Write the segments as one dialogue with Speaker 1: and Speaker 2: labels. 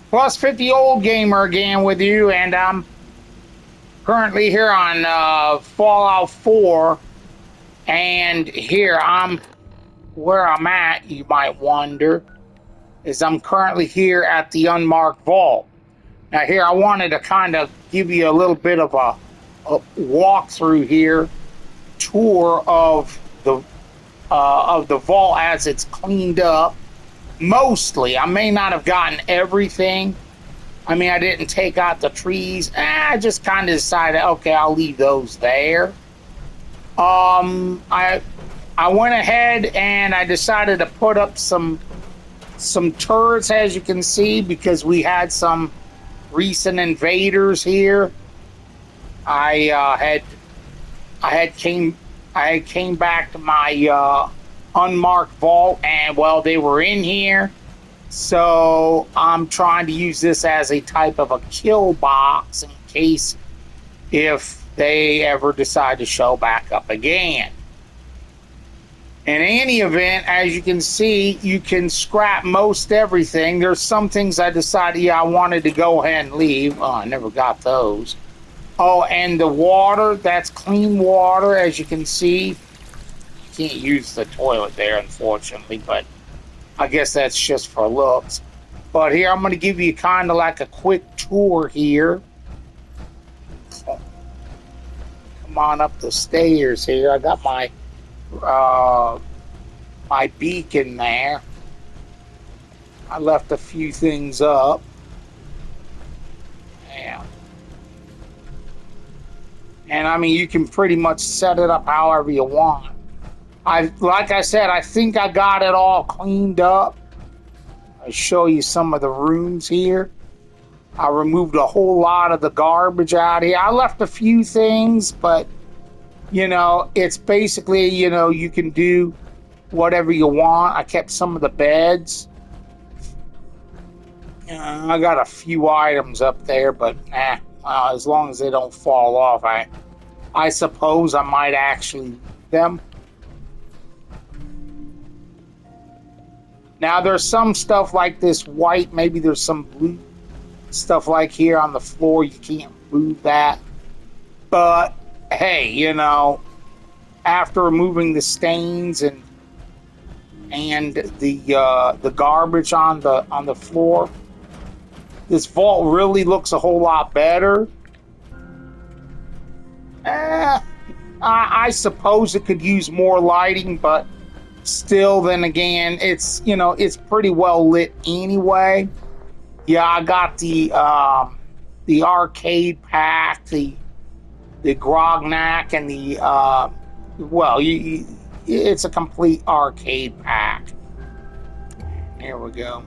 Speaker 1: Plus 50 Old Gamer again with you, and I'm currently here on Fallout 4, and here I'm where I'm at, you might wonder, is I'm currently here at the Unmarked Vault. Now here I wanted to kind of give you a little bit of a walkthrough here, tour of the vault as it's cleaned up. Mostly, I may not have gotten everything. I mean, I didn't take out the trees. I just kind of decided, okay, I'll leave those there. I went ahead and I decided to put up some turrets, as you can see, because we had some recent invaders here. I came back to my unmarked vault, and well, they were in here. So I'm trying to use this as a type of a kill box in case if they ever decide to show back up again. In any event, as you can see, you can scrap most everything. There's some things I decided, I wanted to go ahead and leave. Oh, I never got those. Oh, and the water, that's clean water, as you can see. You can't use the toilet there, unfortunately, but I guess that's just for looks. But here, I'm going to give you kind of like a quick tour here. Come on up the stairs here. I got my my beacon there. I left a few things up. Yeah. And I mean, you can pretty much set it up however you want. Like I said, I think I got it all cleaned up. I'll show you some of the rooms here. I removed a whole lot of the garbage out here. I left a few things, but it's basically, you can do whatever you want. I kept some of the beds. I got a few items up there, but as long as they don't fall off, I suppose I might actually leave them. Now there's some stuff like this white, maybe there's some blue stuff like here on the floor. You can't move that. But hey, after removing the stains and the garbage on the floor, this vault really looks a whole lot better. I suppose it could use more lighting, but still, then again, it's pretty well lit anyway. Yeah, I got the arcade pack, the grognac, and it's a complete arcade pack. Here we go.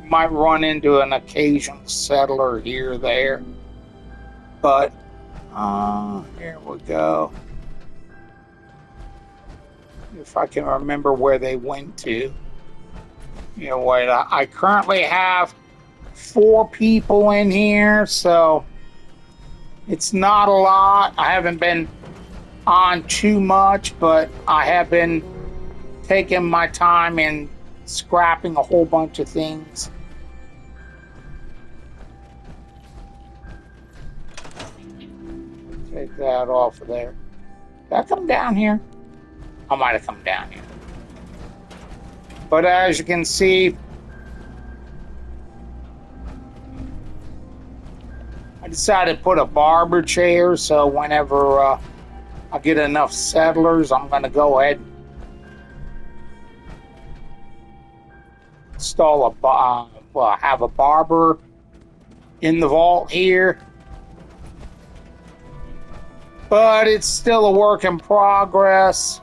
Speaker 1: Might run into an occasional settler here or there, but here we go. If I can remember where they went to. Wait, I currently have 4 people in here, so it's not a lot. I haven't been on too much, but I have been taking my time and scrapping a whole bunch of things. Take that off of there. Did I come down here? I might have come down here. But as you can see, I decided to put a barber chair, so whenever I get enough settlers, I'm going to go ahead and install have a barber in the vault here. But it's still a work in progress.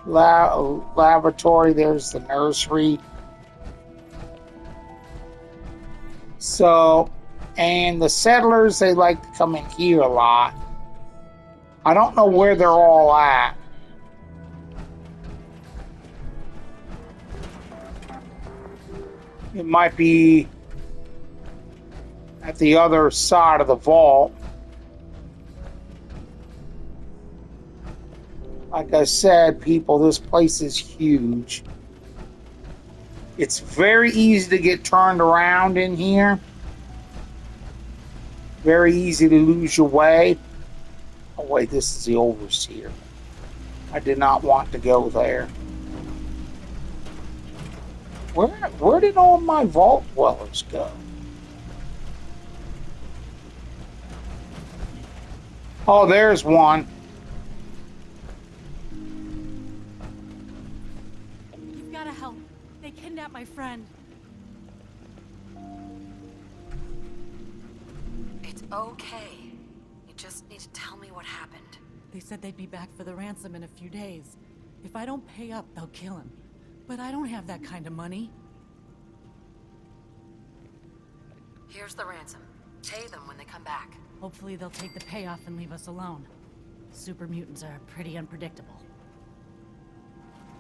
Speaker 1: Laboratory, there's the nursery. So, and the settlers, they like to come in here a lot. I don't know where they're all at. It might be at the other side of the vault. Like I said, people, this place is huge. It's very easy to get turned around in here. Very easy to lose your way. Oh wait, this is the overseer. I did not want to go there. Where did all my vault dwellers go? Oh, there's one.
Speaker 2: You've got to help. They kidnapped my friend.
Speaker 3: It's okay. You just need to tell me what happened.
Speaker 2: They said they'd be back for the ransom in a few days. If I don't pay up, they'll kill him. But I don't have that kind of money.
Speaker 3: Here's the ransom. Pay them when they come back.
Speaker 2: Hopefully they'll take the payoff and leave us alone. Super mutants are pretty unpredictable.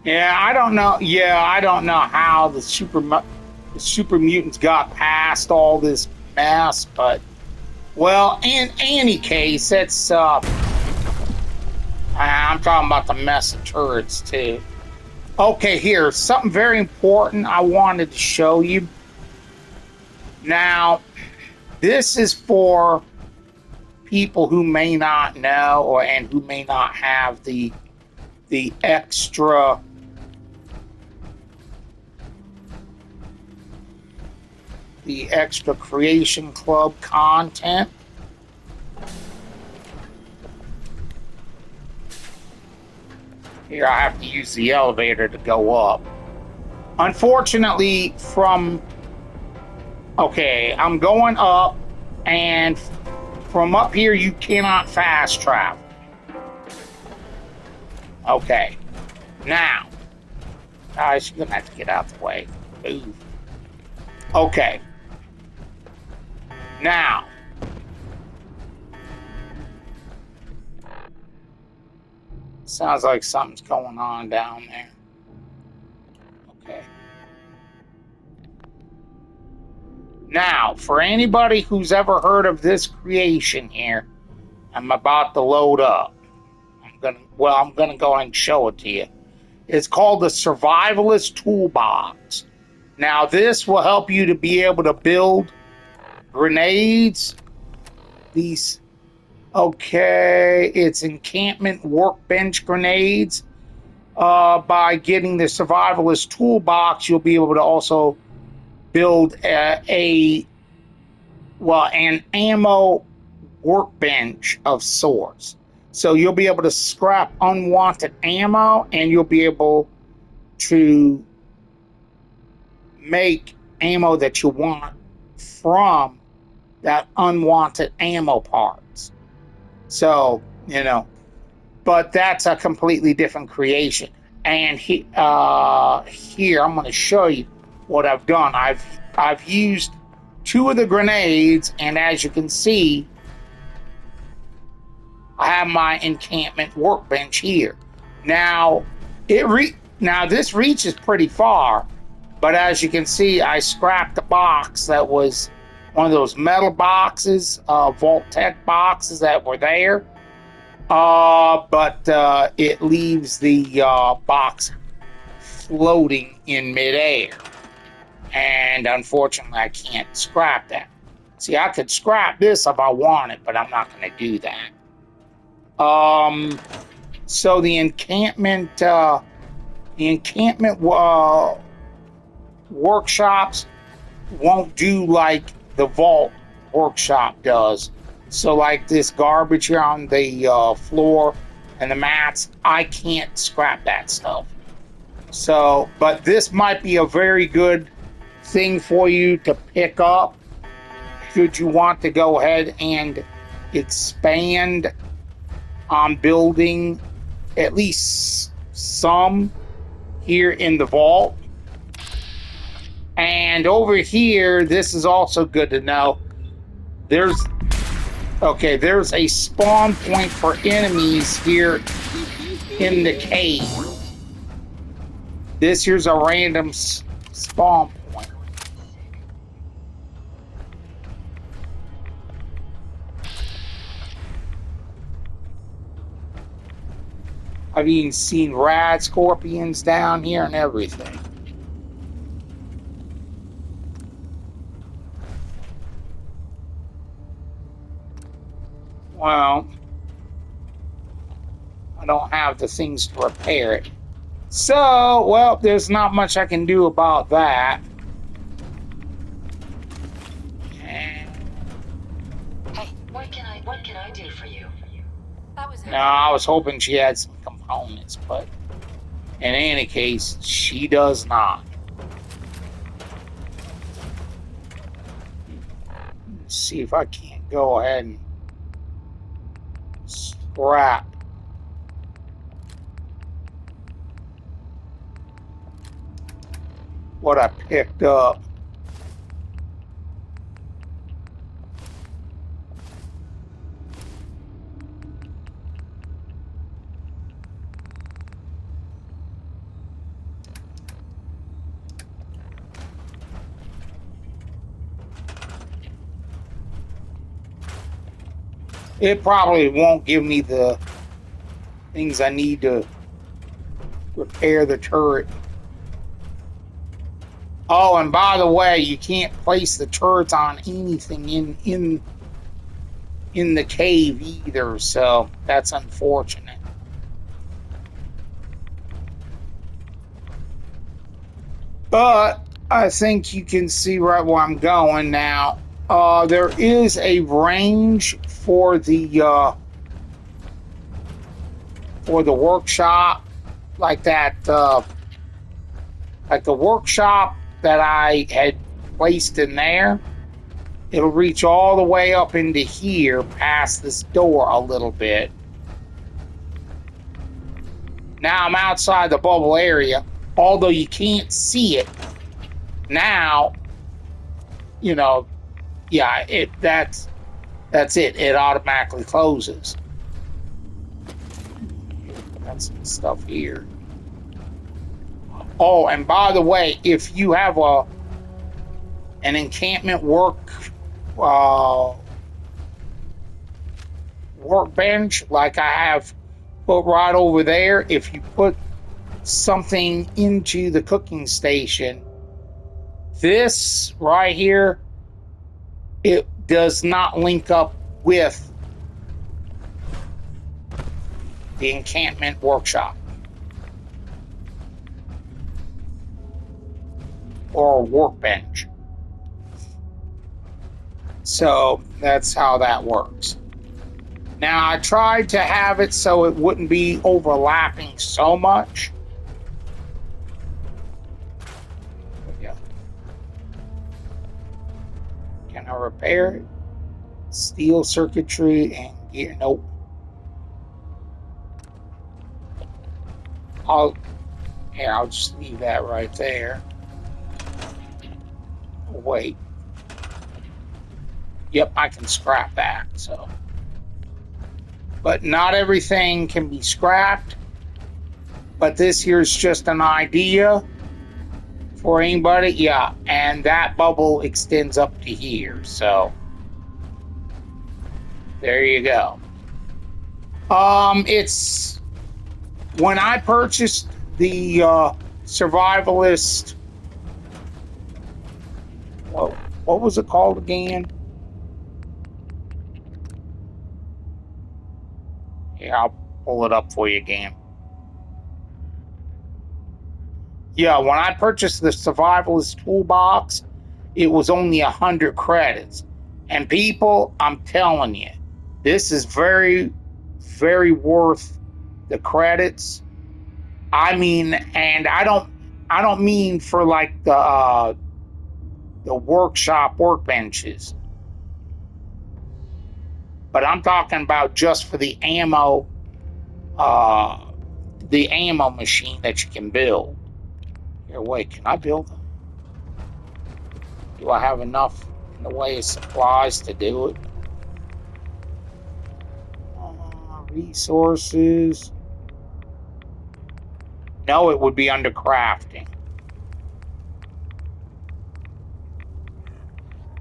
Speaker 1: Yeah, I don't know. Yeah, I don't know how the super mutants got past all this mess, but well, in any case, it's I'm talking about the mess of turrets too. Okay, here, something very important I wanted to show you. Now, this is for people who may not know and who may not have the extra Creation Club content. Here, I have to use the elevator to go up. Unfortunately, okay, I'm going up, and from up here, you cannot fast travel. Okay. Now, guys, you're gonna have to get out the way. Move. Okay. Now, sounds like something's going on down there. Okay. Now, for anybody who's ever heard of this creation here, I'm about to load up. I'm gonna go ahead and show it to you. It's called the Survivalist Toolbox. Now, this will help you to be able to build grenades. These, okay, it's encampment workbench grenades. By getting the Survivalist Toolbox, you'll be able to also build an ammo workbench of sorts. So you'll be able to scrap unwanted ammo, and you'll be able to make ammo that you want from that unwanted ammo parts. So, but that's a completely different creation. And here I'm going to show you what I've done. I've used 2 of the grenades, and as you can see, I have my encampment workbench here. Now, this reaches pretty far, but as you can see, I scrapped the box that was one of those metal boxes, Vault Tech boxes that were there. But it leaves the box floating in midair. And unfortunately, I can't scrap that. See, I could scrap this if I wanted, but I'm not going to do that. So the encampment workshops won't do like the vault workshop does. So like this garbage here on the floor and the mats, I can't scrap that stuff. So, but this might be a very good thing for you to pick up should you want to go ahead and expand on building at least some here in the vault. And over here, this is also good to know. There's a spawn point for enemies here in the cave. This here's a random spawn point. I've even seen rad scorpions down here and everything. Well, I don't have the things to repair it. So, well, there's not much I can do about that. And
Speaker 3: Hey, what can I do for you? That was it.
Speaker 1: no, I was hoping she had some components, but in any case, she does not. Let's see if I can't go ahead and scrap what I picked up. It probably won't give me the things I need to repair the turret. Oh, and by the way, you can't place the turrets on anything in the cave either, so that's unfortunate. But I think you can see right where I'm going now. There is a range for the workshop, like that, like the workshop that I had placed in there. It'll reach all the way up into here, past this door a little bit. Now I'm outside the bubble area, although you can't see it. Now, you know, yeah, that's it. It automatically closes. Got some stuff here. Oh, and by the way, if you have an encampment workbench like I have put right over there, if you put something into the cooking station, this right here, it does not link up with the encampment workshop or workbench. So that's how that works. Now, I tried to have it so it wouldn't be overlapping so much. Yeah. Can I repair it? Steel circuitry and gear. Nope. I'll just leave that right there. Wait. Yep, I can scrap that, so. But not everything can be scrapped. But this here's just an idea for anybody. Yeah, and that bubble extends up to here, so there you go. It's when I purchased the Survivalist. What was it called again? Yeah, I'll pull it up for you again. Yeah, when I purchased the Survivalist Toolbox, it was only 100 credits. And people, I'm telling you, this is very, very worth the credits. I mean, and I don't mean for like the workshop workbenches, but I'm talking about just for the ammo machine that you can build. Here, wait, can I build them? Do I have enough in the way of supplies to do it? Resources. No, it would be under crafting.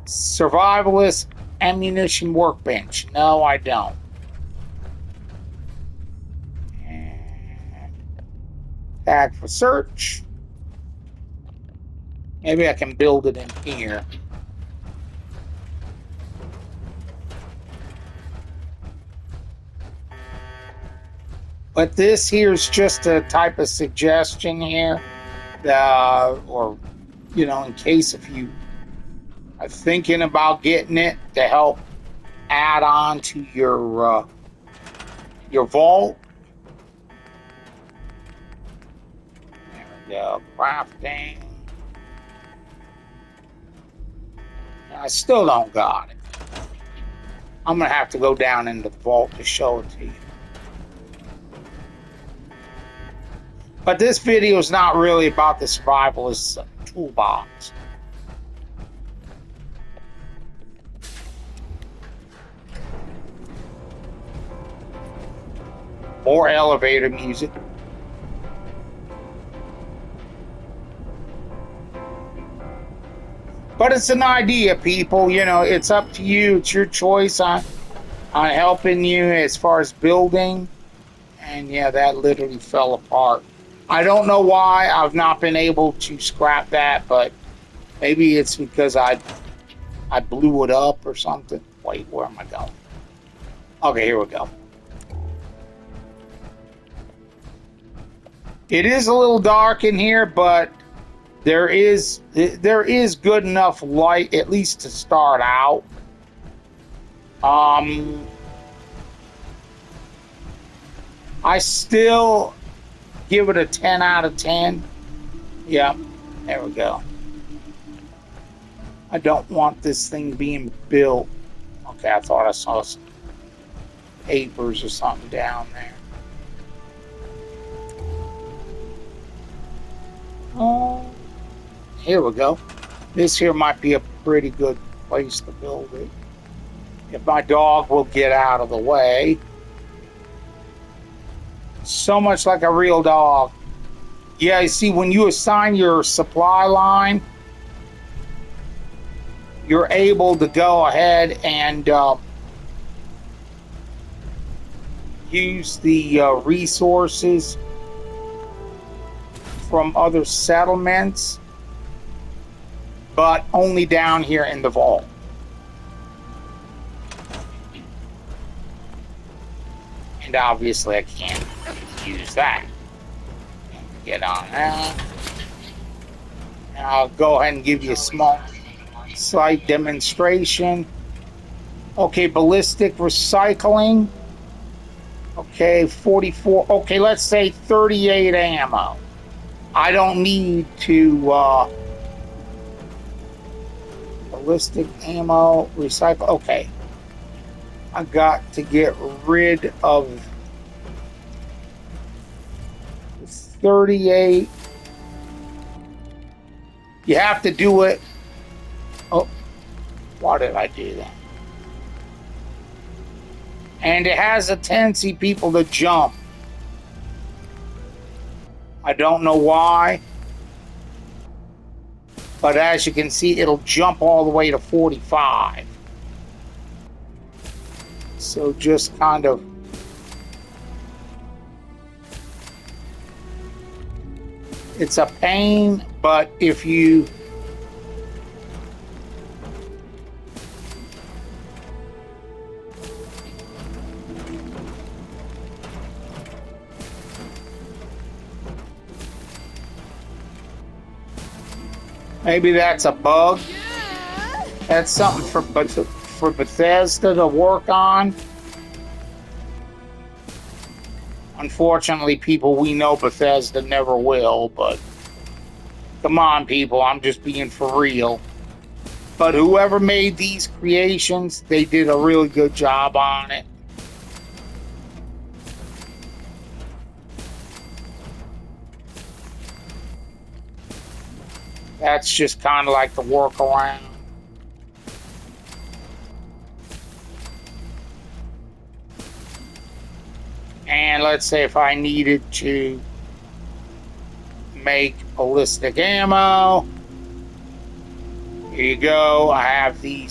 Speaker 1: Survivalist ammunition workbench. No, I don't. And tag for search. Maybe I can build it in here. But this here's just a type of suggestion here, or in case if you are thinking about getting it to help add on to your vault. There we go, crafting. I still don't got it. I'm gonna have to go down into the vault to show it to you. But this video is not really about the Survivalist Toolbox. More elevator music. But it's an idea, people. It's up to you. It's your choice on helping you as far as building. And yeah, that literally fell apart. I don't know why I've not been able to scrap that, but maybe it's because I blew it up or something. Wait, where am I going? Okay, here we go. It is a little dark in here, but there is good enough light, at least to start out. I still give it a 10 out of 10. Yep, there we go. I don't want this thing being built. Okay, I thought I saw some papers or something down there. Oh, here we go. This here might be a pretty good place to build it. If my dog will get out of the way. So much like a real dog. Yeah, you see, when you assign your supply line, you're able to go ahead and use the resources from other settlements, but only down here in the vault. And obviously I can't use that. Get on that. And I'll go ahead and give you a slight demonstration. Okay, ballistic recycling. Okay, 44. Okay, let's say 38 ammo. I don't need to ballistic ammo recycle. Okay. I got to get rid of 38. You have to do it. Oh, why did I do that? And it has a tendency, people, to jump. I don't know why. But as you can see, it'll jump all the way to 45. So just kind of it's a pain, but if you maybe that's a bug. That's something for Bethesda to work on. Unfortunately, people, we know Bethesda never will, but come on, people, I'm just being for real. But whoever made these creations, they did a really good job on it. That's just kind of like the workaround. And let's say if I needed to make ballistic ammo, here you go. I have the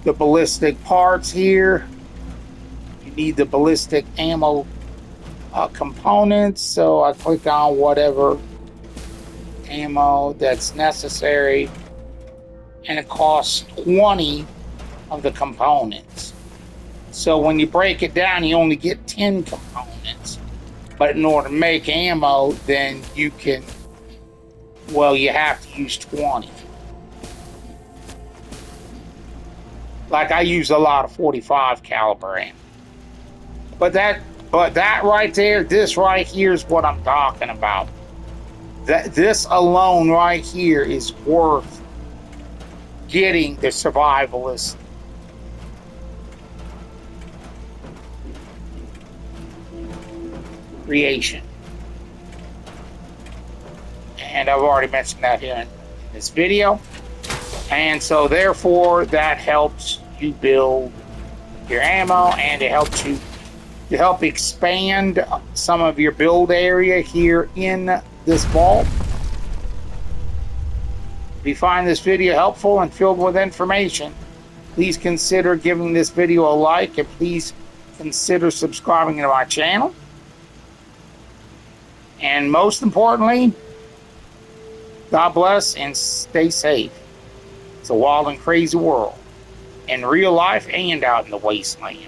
Speaker 1: ballistic parts here. You need the ballistic ammo components, so I click on whatever ammo that's necessary, and it costs 20 of the components. So when you break it down, you only get 10 components. components. But in order to make ammo, then you can, well, you have to use 20. Like I use a lot of 45 caliber ammo. But that right there, this right here is what I'm talking about. This alone right here is worth getting the survivalist creation. And I've already mentioned that here in this video. And so therefore that helps you build your ammo, and it helps you to help expand some of your build area here in this vault. If you find this video helpful and filled with information, please consider giving this video a like, and please consider subscribing to my channel. And most importantly, God bless and stay safe. It's a wild and crazy world, in real life and out in the wasteland.